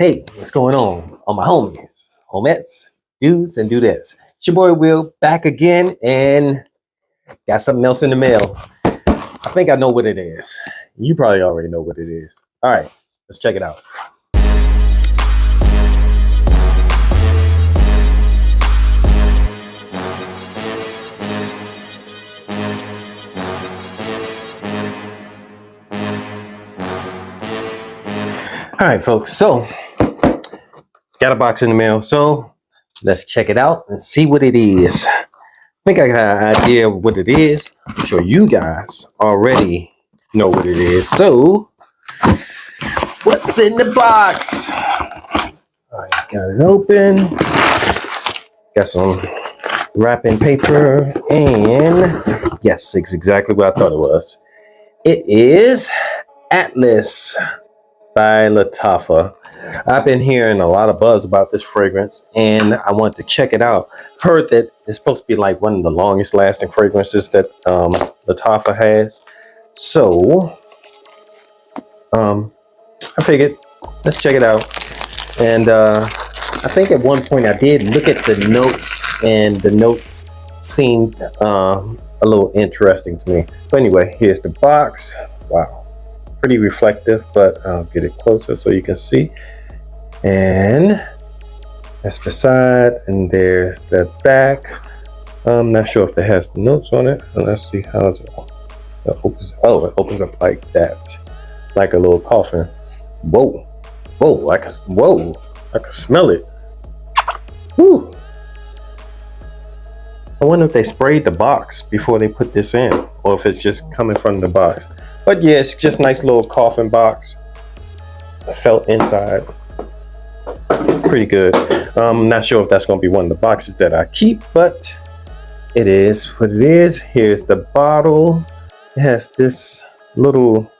Hey, what's going on? All my homies, homettes, dudes, and dudettes. It's your boy Will back again and got something else in the mail. I think I know what it is. You probably already know what it is. All right, let's check it out. All right, folks. So, got a box in the mail. So, let's check it out and see what it is. I think I got an idea of what it is. I'm sure you guys already know what it is. So, what's in the box? All right, got it open. Got some wrapping paper, and yes, it's exactly what I thought it was. It is Atlas by Lattafa. I've been hearing a lot of buzz about this fragrance, and I want to check it out. I've heard that it's supposed to be like one of the longest lasting fragrances that Lattafa has. So, I figured let's check it out. And I think at one point I did look at the notes, and the notes seemed a little interesting to me. But anyway, here's the box. Wow. Pretty reflective, but I'll get it closer so you can see. And that's the side, and there's the back. I'm not sure if it has the notes on it. Let's see how it opens. Oh, it opens up like that, like a little coffin. Whoa, whoa! I can smell it. Woo! I wonder if they sprayed the box before they put this in, or if it's just coming from the box. But yeah, it's just nice little coffin box. Felt inside. Pretty good. I'm not sure if that's going to be one of the boxes that I keep, but it is what it is. Here's the bottle. It has this little,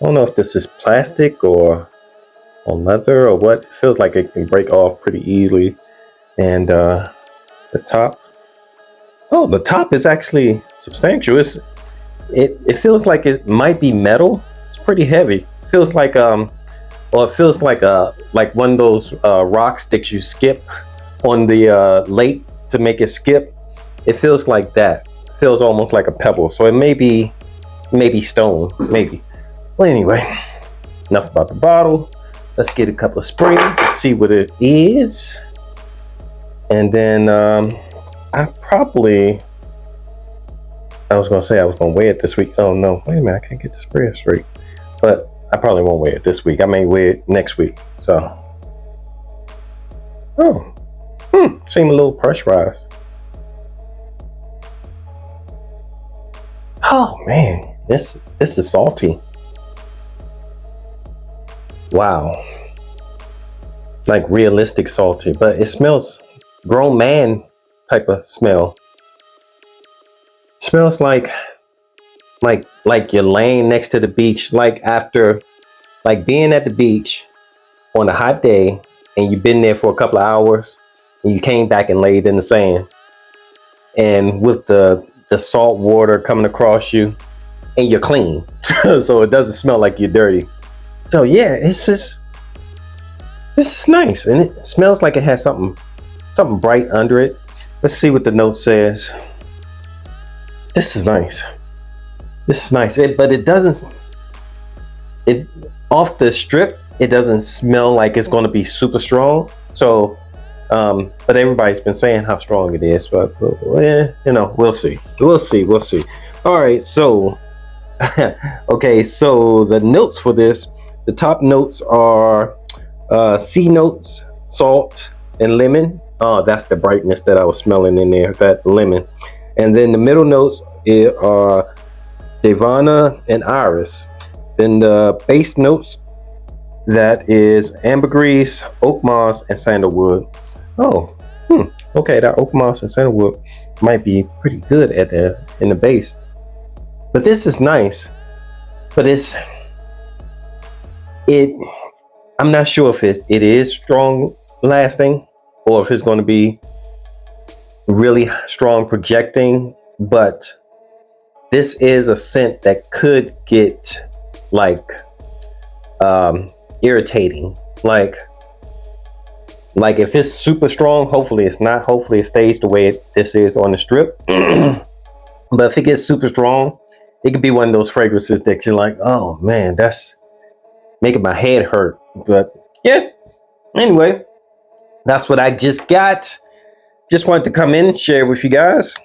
I don't know if this is plastic or leather or what. It feels like it can break off pretty easily. And the top. Oh, the top is actually substantial. It feels like it might be metal. It's pretty heavy. It feels like it feels like one of those rock sticks you skip on the lake to make it skip. It feels like that. It feels almost like a pebble. So it may be stone, maybe. Well, anyway, enough about the bottle. Let's get a couple of sprays and see what it is. And then I was going to say I was going to weigh it this week. Oh, no. Wait a minute. I can't get the sprayer straight. But I probably won't weigh it this week. I may weigh it next week. So. Oh. Seem a little pressurized. Oh, man. This is salty. Wow. Like realistic salty. But it smells grown man type of smell. Smells like you're laying next to the beach, like after being at the beach on a hot day, and you've been there for a couple of hours, and you came back and laid in the sand, and with the salt water coming across you, and you're clean, so it doesn't smell like you're dirty. So yeah, this is nice, and it smells like it has something bright under it. Let's see what the note says. This is nice. But it doesn't. It off the strip. It doesn't smell like it's going to be super strong. So, but everybody's been saying how strong it is. But we'll see. All right. So, okay. So the notes for this, the top notes are C notes, salt, and lemon. Oh, that's the brightness that I was smelling in there. That lemon. And then the middle notes are Devana and Iris. Then the base notes, that is ambergris, oak moss, and sandalwood. Oh, okay, that oak moss and sandalwood might be pretty good in the base. But this is nice. But I'm not sure if it is strong lasting or if it's going to be really strong projecting, but this is a scent that could get like irritating. Like Like if it's super strong, hopefully it's not. Hopefully it stays the way this is on the strip. But if it gets super strong, it could be one of those fragrances that you're like, oh man, that's making my head hurt. But yeah, anyway, that's what I just got. Just wanted to come in and share with you guys.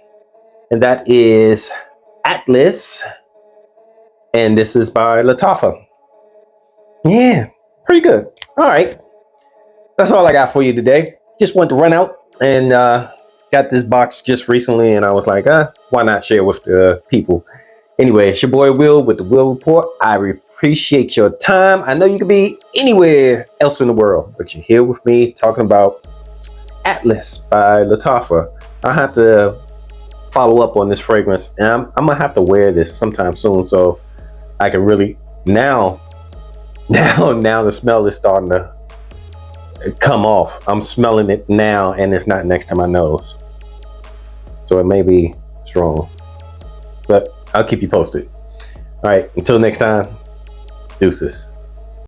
And that is Atlas. And this is by Lattafa. Yeah, pretty good. All right. That's all I got for you today. Just wanted to run out and got this box just recently. And I was like, why not share with the people? Anyway, it's your boy Will with the Will Report. I appreciate your time. I know you could be anywhere else in the world, but you're here with me talking about Atlas by Lattafa. I have to follow up on this fragrance, and I'm gonna have to wear this sometime soon, so I can really now the smell is starting to come off. I'm smelling it now, and it's not next to my nose, so it may be strong, but I'll keep you posted. All right, until next time, deuces.